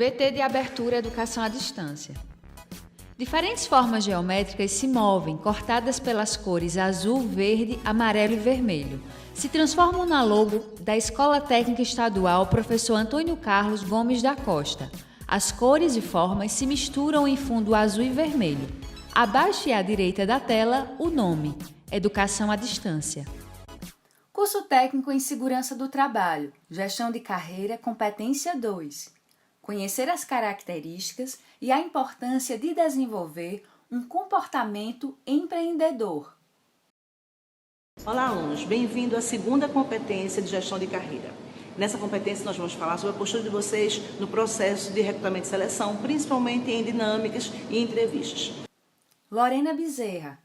VT de abertura Educação à Distância. Diferentes formas geométricas se movem, cortadas pelas cores azul, verde, amarelo e vermelho. Se transformam na logo da Escola Técnica Estadual Professor Antônio Carlos Gomes da Costa. As cores e formas se misturam em fundo azul e vermelho. Abaixo e à direita da tela, o nome: Educação à Distância. Curso Técnico em Segurança do Trabalho, Gestão de Carreira, Competência 2. Conhecer as características e a importância de desenvolver um comportamento empreendedor. Olá, alunos. Bem-vindo à segunda competência de gestão de carreira. Nessa competência, nós vamos falar sobre a postura de vocês no processo de recrutamento e seleção, principalmente em dinâmicas e entrevistas. Lorena Bezerra.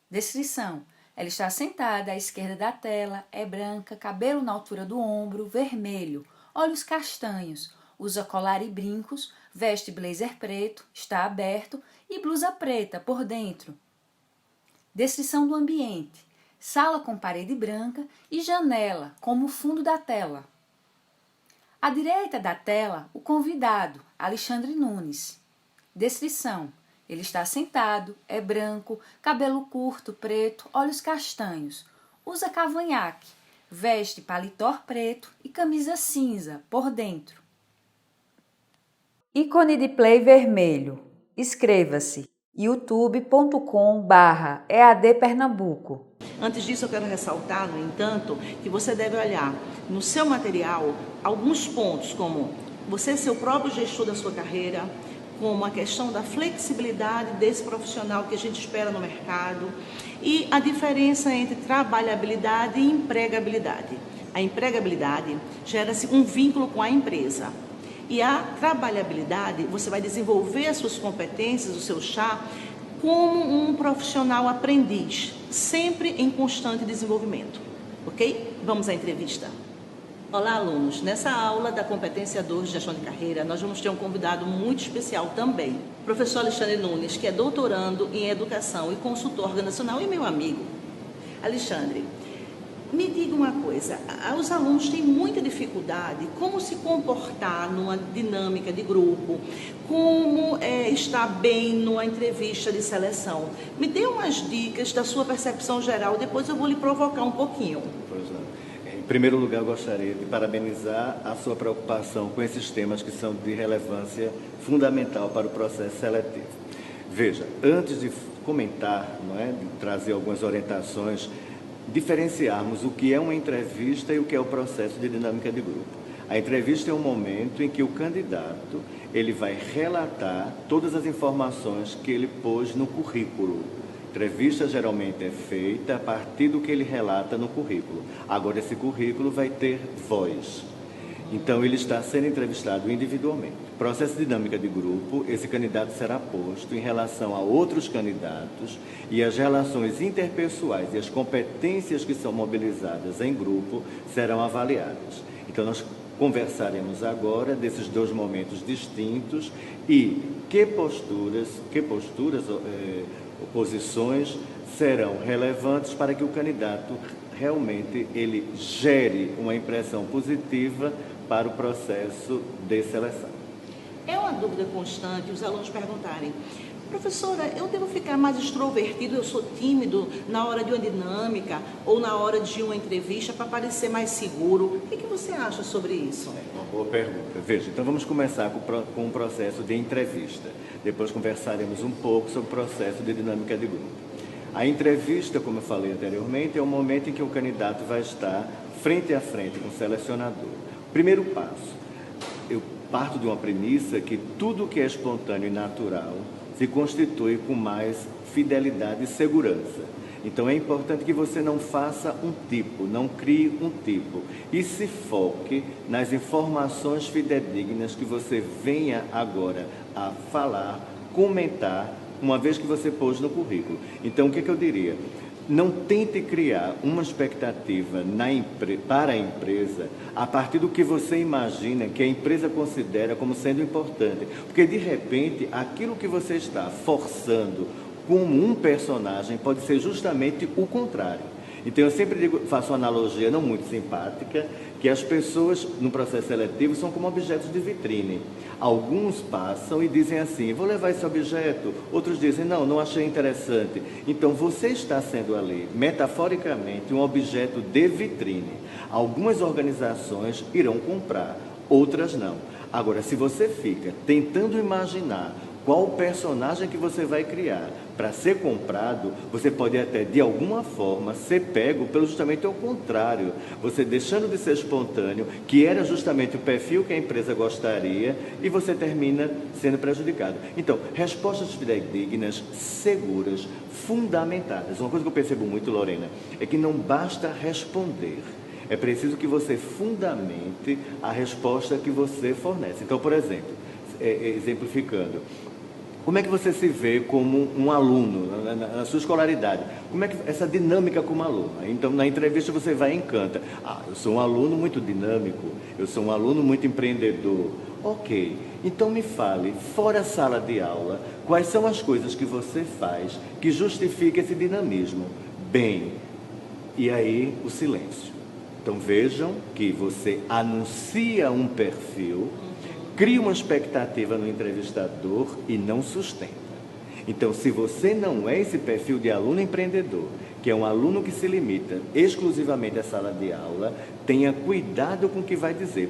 Descrição: ela está sentada à esquerda da tela, é branca, cabelo na altura do ombro, vermelho, olhos castanhos, usa colar e brincos, veste blazer preto, está aberto e blusa preta por dentro. Descrição do ambiente: sala com parede branca e janela como fundo da tela. À direita da tela, o convidado, Alexandre Nunes. Descrição: ele está sentado, é branco, cabelo curto, preto, olhos castanhos, usa cavanhaque, veste paletó preto e camisa cinza por dentro. Ícone de play vermelho. Inscreva-se youtube.com/EAD Pernambuco. Antes disso, eu quero ressaltar, no entanto, que você deve olhar no seu material alguns pontos, como você ser o próprio gestor da sua carreira, como a questão da flexibilidade desse profissional que a gente espera no mercado e a diferença entre trabalhabilidade e empregabilidade. A empregabilidade gera-se um vínculo com a empresa. E a trabalhabilidade, você vai desenvolver as suas competências, o seu chá, como um profissional aprendiz, sempre em constante desenvolvimento. Ok? Vamos à entrevista. Olá, alunos. Nessa aula da competência 2 de gestão de carreira, nós vamos ter um convidado muito especial também. O professor Alexandre Nunes, que é doutorando em educação e consultor organizacional e meu amigo. Alexandre, me diga uma coisa, os alunos têm muita dificuldade como se comportar numa dinâmica de grupo, como estar bem numa entrevista de seleção. Me dê umas dicas da sua percepção geral, depois eu vou lhe provocar um pouquinho. Pois não. Em primeiro lugar, eu gostaria de parabenizar a sua preocupação com esses temas que são de relevância fundamental para o processo seletivo. Veja, antes de comentar, de trazer algumas orientações, diferenciarmos o que é uma entrevista e o que é o processo de dinâmica de grupo. A entrevista é um momento em que o candidato ele vai relatar todas as informações que ele pôs no currículo. A entrevista geralmente é feita a partir do que ele relata no currículo. Agora, esse currículo vai ter voz. Então, ele está sendo entrevistado individualmente. Processo de dinâmica de grupo, esse candidato será posto em relação a outros candidatos e as relações interpessoais e as competências que são mobilizadas em grupo serão avaliadas. Então, nós conversaremos agora desses dois momentos distintos e que posturas, posições serão relevantes para que o candidato realmente ele gere uma impressão positiva para o processo de seleção. É uma dúvida constante os alunos perguntarem: professora, eu devo ficar mais extrovertido, eu sou tímido na hora de uma dinâmica ou na hora de uma entrevista para parecer mais seguro? O que você acha sobre isso? É uma boa pergunta. Veja, então vamos começar com o processo de entrevista. Depois conversaremos um pouco sobre o processo de dinâmica de grupo. A entrevista, como eu falei anteriormente, é o momento em que o candidato vai estar frente a frente com o selecionador. Primeiro passo, eu parto de uma premissa que tudo que é espontâneo e natural se constitui com mais fidelidade e segurança. Então é importante que você não faça um tipo, não crie um tipo e se foque nas informações fidedignas que você venha agora a falar, comentar, uma vez que você pôs no currículo. Então, o que eu diria? Não tente criar uma expectativa para a empresa a partir do que você imagina que a empresa considera como sendo importante. Porque, de repente, aquilo que você está forçando como um personagem pode ser justamente o contrário. Então eu sempre digo, faço uma analogia não muito simpática, que as pessoas no processo seletivo são como objetos de vitrine. Alguns passam e dizem assim, vou levar esse objeto. Outros dizem, não, não achei interessante. Então você está sendo ali, metaforicamente, um objeto de vitrine. Algumas organizações irão comprar, outras não. Agora, se você fica tentando imaginar qual o personagem que você vai criar para ser comprado, você pode até, de alguma forma, ser pego pelo justamente ao contrário. Você deixando de ser espontâneo, que era justamente o perfil que a empresa gostaria, e você termina sendo prejudicado. Então, respostas fidedignas, seguras, fundamentadas. Uma coisa que eu percebo muito, Lorena, é que não basta responder. É preciso que você fundamente a resposta que você fornece. Então, por exemplo, exemplificando, como é que você se vê como um aluno, na sua escolaridade? Como é que essa dinâmica como aluno? Então, na entrevista você vai e encanta. Eu sou um aluno muito dinâmico, eu sou um aluno muito empreendedor. Ok, então me fale, fora a sala de aula, quais são as coisas que você faz que justifiquem esse dinamismo? Bem, e aí o silêncio. Então vejam que você anuncia um perfil, cria uma expectativa no entrevistador e não sustenta. Então, se você não é esse perfil de aluno empreendedor, que é um aluno que se limita exclusivamente à sala de aula, tenha cuidado com o que vai dizer,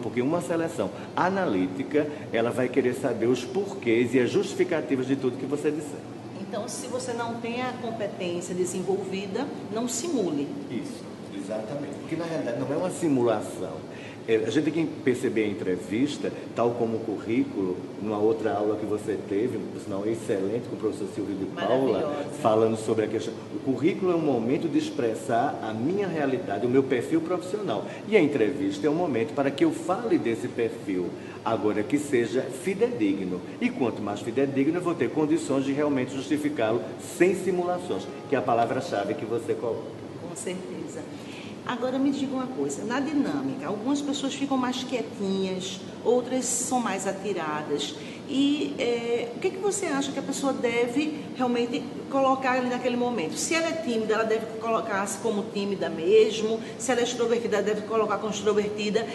porque uma seleção analítica, ela vai querer saber os porquês e as justificativas de tudo que você disser. Então, se você não tem a competência desenvolvida, não simule. Isso. Exatamente, porque na realidade não é uma simulação. A gente tem que perceber a entrevista, tal como o currículo, numa outra aula que você teve, por sinal excelente, com o professor Silvio de Paula, falando sobre a questão. O currículo é um momento de expressar a minha realidade, o meu perfil profissional. E a entrevista é um momento para que eu fale desse perfil, agora que seja fidedigno. E quanto mais fidedigno, eu vou ter condições de realmente justificá-lo sem simulações, que é a palavra-chave que você coloca. Com certeza. Agora me diga uma coisa, na dinâmica, algumas pessoas ficam mais quietinhas, outras são mais atiradas. E o que você acha que a pessoa deve realmente colocar ali naquele momento? Se ela é tímida, ela deve colocar-se como tímida mesmo. Se ela é extrovertida, ela deve colocar como extrovertida.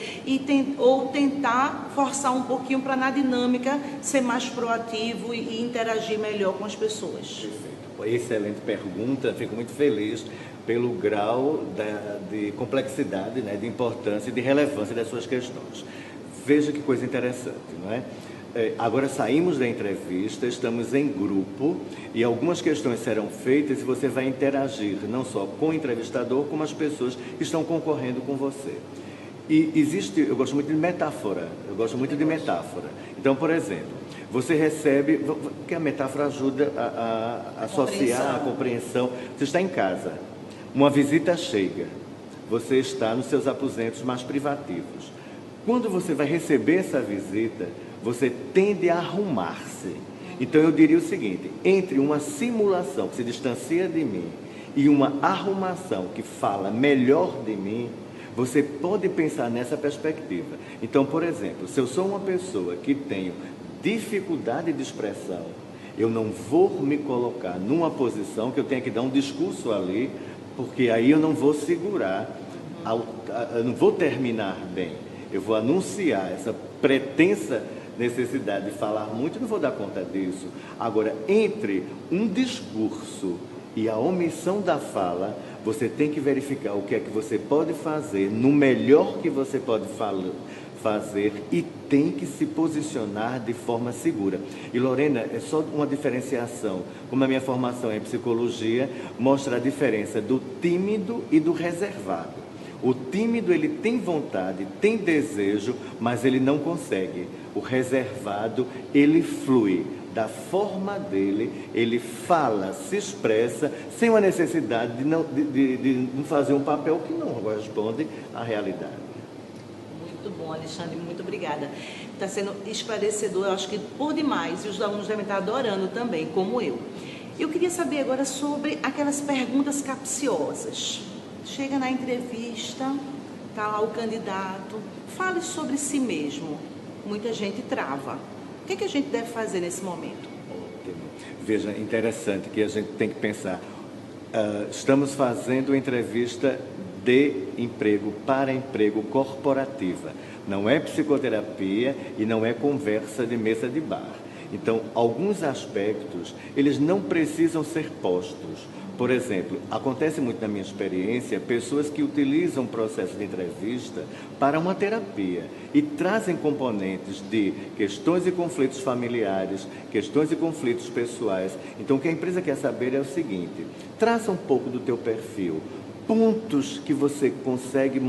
Ou tentar forçar um pouquinho para na dinâmica ser mais proativo e interagir melhor com as pessoas. Perfeito. Excelente pergunta, fico muito feliz pelo grau de complexidade, né, de importância e de relevância das suas questões. Veja que coisa interessante, não é? Agora saímos da entrevista, estamos em grupo e algumas questões serão feitas e você vai interagir não só com o entrevistador, como as pessoas que estão concorrendo com você. E eu gosto muito de metáfora, Então, por exemplo, você recebe, porque a metáfora ajuda a associar a compreensão. Você está em casa, uma visita chega, você está nos seus aposentos mais privativos. Quando você vai receber essa visita, você tende a arrumar-se. Então eu diria o seguinte, entre uma simulação que se distancia de mim e uma arrumação que fala melhor de mim, você pode pensar nessa perspectiva. Então, por exemplo, se eu sou uma pessoa que tenho dificuldade de expressão, eu não vou me colocar numa posição que eu tenha que dar um discurso ali, porque aí eu não vou segurar, eu não vou terminar bem. Eu vou anunciar essa pretensa necessidade de falar muito, eu não vou dar conta disso. Agora, entre um discurso e a omissão da fala, você tem que verificar o que é que você pode fazer, no melhor que você pode fazer, e tem que se posicionar de forma segura. E Lorena, é só uma diferenciação, como a minha formação é em psicologia, mostra a diferença do tímido e do reservado. O tímido, ele tem vontade, tem desejo, mas ele não consegue. O reservado, ele flui da forma dele, ele fala, se expressa, sem uma necessidade de não fazer um papel que não corresponde à realidade. Muito bom, Alexandre, muito obrigada. Está sendo esclarecedor, eu acho que por demais, e os alunos devem estar adorando também, como eu. Eu queria saber agora sobre aquelas perguntas capciosas. Chega na entrevista, está lá o candidato, fale sobre si mesmo. Muita gente trava. O que a gente deve fazer nesse momento? Ótimo. Veja, interessante que a gente tem que pensar. Estamos fazendo entrevista de emprego para emprego corporativa. Não é psicoterapia e não é conversa de mesa de bar. Então, alguns aspectos, eles não precisam ser postos. Por exemplo, acontece muito na minha experiência, pessoas que utilizam o processo de entrevista para uma terapia e trazem componentes de questões e conflitos familiares, questões e conflitos pessoais. Então, o que a empresa quer saber é o seguinte: traça um pouco do teu perfil, pontos que você consegue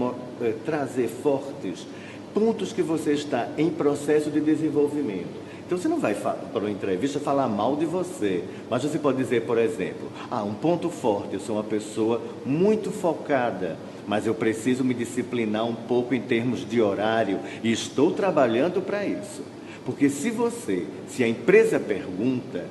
trazer fortes, pontos que você está em processo de desenvolvimento. Então, você não vai, para uma entrevista, falar mal de você, mas você pode dizer, por exemplo, um ponto forte, eu sou uma pessoa muito focada, mas eu preciso me disciplinar um pouco em termos de horário e estou trabalhando para isso. Porque se a empresa pergunta,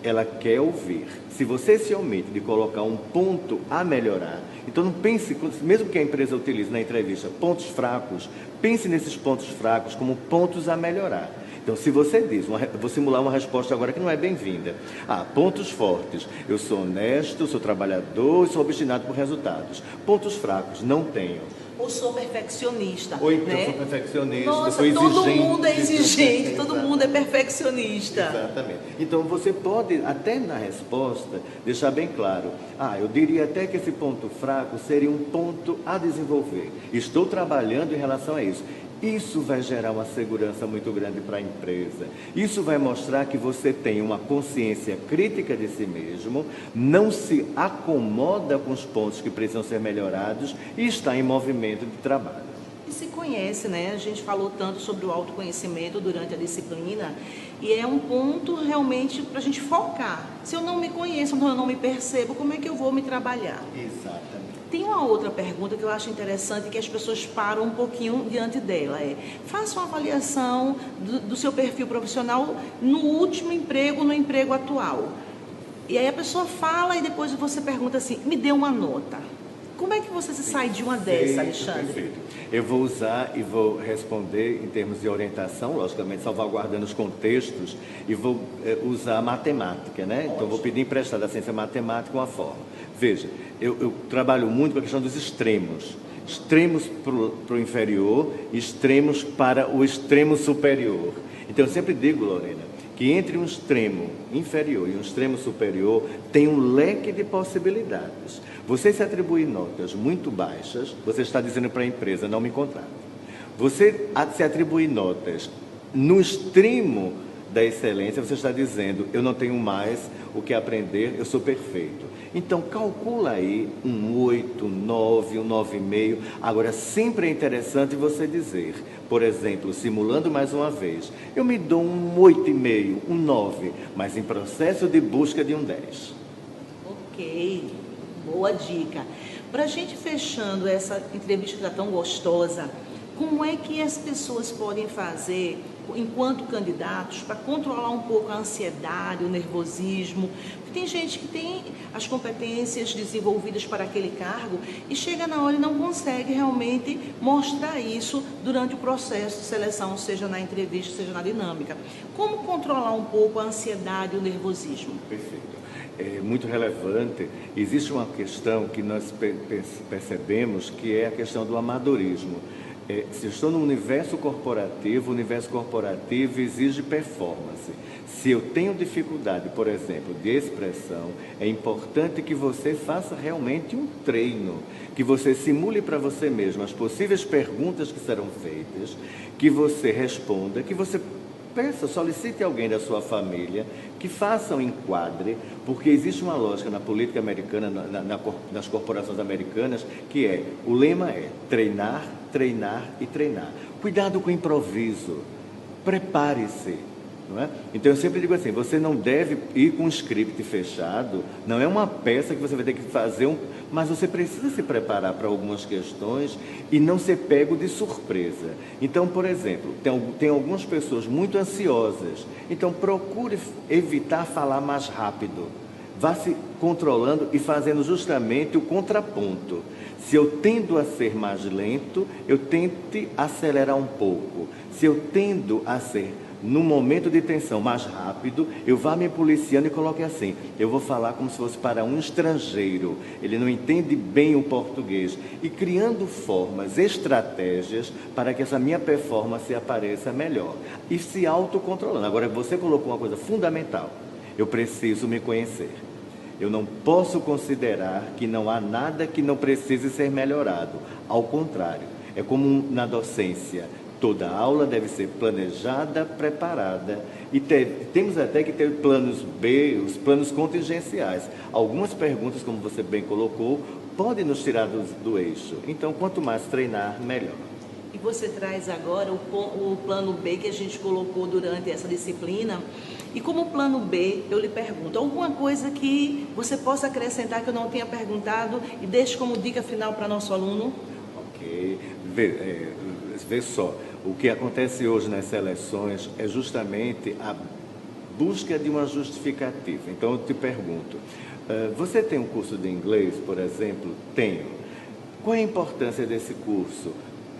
ela quer ouvir. Se você se omite de colocar um ponto a melhorar, então não pense, mesmo que a empresa utilize na entrevista pontos fracos, pense nesses pontos fracos como pontos a melhorar. Então, se você diz, vou simular uma resposta agora que não é bem-vinda. Pontos fortes, eu sou honesto, sou trabalhador e sou obstinado por resultados. Pontos fracos, não tenho. Ou sou perfeccionista. Ou então né? sou perfeccionista, Nossa, sou exigente. todo mundo é exigente, todo mundo é perfeccionista. Exatamente. Então, você pode, até na resposta, deixar bem claro. Eu diria até que esse ponto fraco seria um ponto a desenvolver. Estou trabalhando em relação a isso. Isso vai gerar uma segurança muito grande para a empresa. Isso vai mostrar que você tem uma consciência crítica de si mesmo, não se acomoda com os pontos que precisam ser melhorados e está em movimento de trabalho. E se conhece, né? A gente falou tanto sobre o autoconhecimento durante a disciplina e é um ponto realmente para a gente focar. Se eu não me conheço, eu não me percebo, como é que eu vou me trabalhar? Exatamente. Tem uma outra pergunta que eu acho interessante que as pessoas param um pouquinho diante dela. Faça uma avaliação do seu perfil profissional no último emprego, no emprego atual. E aí a pessoa fala e depois você pergunta assim, me dê uma nota. Como é que você se sai de uma dessa, Alexandre? Perfeito. Eu vou usar e vou responder em termos de orientação, logicamente salvaguardando os contextos, e vou usar a matemática, né? Então, vou pedir emprestado da ciência matemática uma forma. Veja, eu trabalho muito com a questão dos extremos. Extremos para o inferior, extremos para o extremo superior. Então, eu sempre digo, Lorena, que entre um extremo inferior e um extremo superior tem um leque de possibilidades. Você se atribuir notas muito baixas, você está dizendo para a empresa, não me contrate. Você se atribuir notas no extremo da excelência, você está dizendo, eu não tenho mais o que aprender, eu sou perfeito. Então, calcula aí um 8, um 9, um 9,5. Agora, sempre é interessante você dizer, por exemplo, simulando mais uma vez, eu me dou um 8,5, um 9, mas em processo de busca de um 10. Ok, boa dica. Para a gente fechando essa entrevista que está tão gostosa, como é que as pessoas podem fazer, enquanto candidatos, para controlar um pouco a ansiedade, o nervosismo? Porque tem gente que tem as competências desenvolvidas para aquele cargo e chega na hora e não consegue realmente mostrar isso durante o processo de seleção, seja na entrevista, seja na dinâmica. Como controlar um pouco a ansiedade e o nervosismo? Perfeito. É muito relevante. Existe uma questão que nós percebemos, que é a questão do amadorismo. Se eu estou no universo corporativo, o universo corporativo exige performance. Se eu tenho dificuldade, por exemplo, de expressão, é importante que você faça realmente um treino, que você simule para você mesmo as possíveis perguntas que serão feitas, que você responda, que você peça, solicite alguém da sua família que faça um enquadre, porque existe uma lógica na política americana, nas corporações americanas, que o lema é treinar, treinar e treinar. Cuidado com o improviso, prepare-se. Não é? Então, eu sempre digo assim, você não deve ir com um script fechado, não é uma peça que você vai ter que fazer, mas você precisa se preparar para algumas questões e não ser pego de surpresa. Então, por exemplo, tem algumas pessoas muito ansiosas, então procure evitar falar mais rápido. Vá se controlando e fazendo justamente o contraponto. Se eu tendo a ser mais lento, eu tente acelerar um pouco. Se eu tendo a ser no momento de tensão mais rápido, eu vá me policiando e coloque assim, eu vou falar como se fosse para um estrangeiro, ele não entende bem o português, e criando formas, estratégias para que essa minha performance apareça melhor, e se autocontrolando. Agora, você colocou uma coisa fundamental, eu preciso me conhecer. Eu não posso considerar que não há nada que não precise ser melhorado. Ao contrário, é como na docência. Toda aula deve ser planejada, preparada. E temos até que ter planos B, os planos contingenciais. Algumas perguntas, como você bem colocou, podem nos tirar do eixo. Então, quanto mais treinar, melhor. E você traz agora o plano B que a gente colocou durante essa disciplina. E como plano B, eu lhe pergunto, alguma coisa que você possa acrescentar que eu não tenha perguntado e deixe como dica final para nosso aluno? Ok. Vê só, o que acontece hoje nas seleções é justamente a busca de uma justificativa. Então, eu te pergunto, você tem um curso de inglês, por exemplo? Tenho. Qual é a importância desse curso?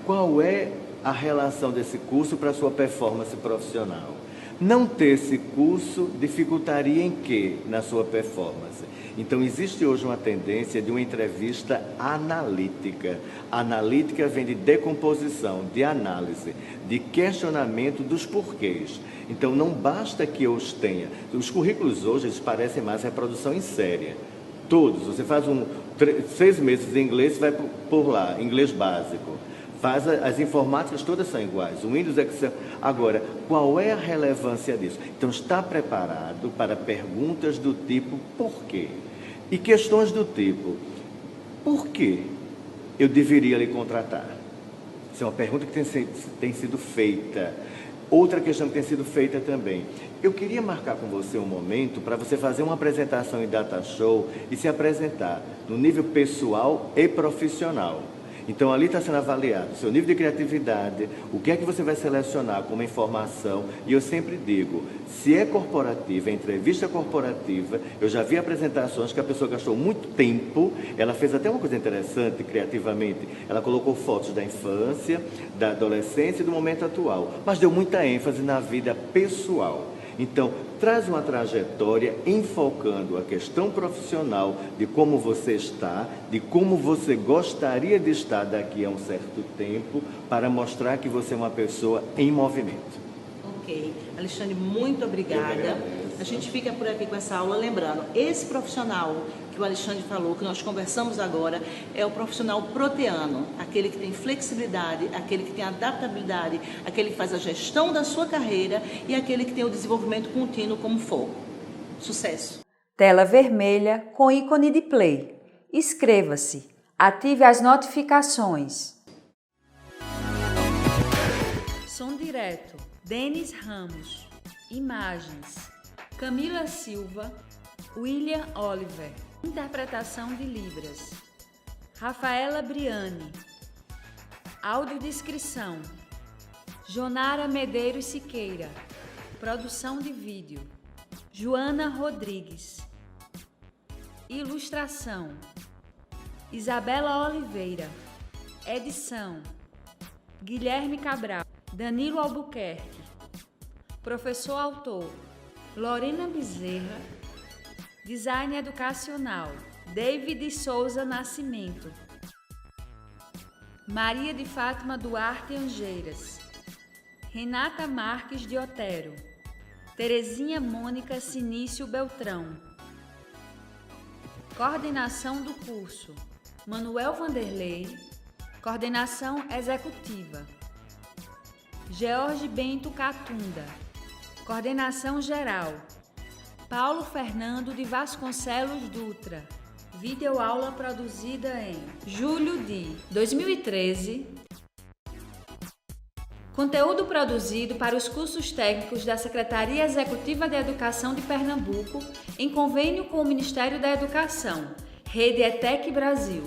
Qual é a relação desse curso para a sua performance profissional? Não ter esse curso dificultaria em quê na sua performance? Então, existe hoje uma tendência de uma entrevista analítica. Analítica vem de decomposição, de análise, de questionamento dos porquês. Então, não basta que eu os tenha. Os currículos hoje, eles parecem mais reprodução em série. Todos. Você faz 6 meses de inglês, vai por lá, inglês básico. As informáticas todas são iguais, o Windows, Excel. Agora, qual é a relevância disso? Então, está preparado para perguntas do tipo por quê? E questões do tipo, por que eu deveria lhe contratar? Isso é uma pergunta que tem sido feita. Outra questão que tem sido feita também. Eu queria marcar com você um momento para você fazer uma apresentação em Data Show e se apresentar no nível pessoal e profissional. Então, ali está sendo avaliado o seu nível de criatividade, o que é que você vai selecionar como informação. E eu sempre digo, se é corporativa, é entrevista corporativa, eu já vi apresentações que a pessoa gastou muito tempo, ela fez até uma coisa interessante, criativamente, ela colocou fotos da infância, da adolescência e do momento atual, mas deu muita ênfase na vida pessoal. Então, traz uma trajetória enfocando a questão profissional de como você está, de como você gostaria de estar daqui a um certo tempo, para mostrar que você é uma pessoa em movimento. Ok. Alexandre, muito obrigada. A gente fica por aqui com essa aula. Lembrando, esse profissional que o Alexandre falou, que nós conversamos agora, é o profissional proteano, aquele que tem flexibilidade, aquele que tem adaptabilidade, aquele que faz a gestão da sua carreira e aquele que tem o desenvolvimento contínuo como foco. Sucesso! Tela vermelha com ícone de play. Inscreva-se. Ative as notificações. Som direto. Denis Ramos. Imagens. Camila Silva. William Oliver. Interpretação de Libras. Rafaela Briani. Audiodescrição. Jonara Medeiros Siqueira. Produção de vídeo. Joana Rodrigues. Ilustração. Isabela Oliveira. Edição. Guilherme Cabral. Danilo Albuquerque. Professor autor. Lorena Bezerra. Design educacional. David Souza Nascimento. Maria de Fátima Duarte Angeiras. Renata Marques de Otero. Terezinha Mônica Sinício Beltrão. Coordenação do curso. Manuel Vanderlei. Coordenação executiva. George Bento Catunda. Coordenação geral. Paulo Fernando de Vasconcelos Dutra. Videoaula produzida em julho de 2013. Conteúdo produzido para os cursos técnicos da Secretaria Executiva de Educação de Pernambuco, em convênio com o Ministério da Educação, Rede ETEC Brasil.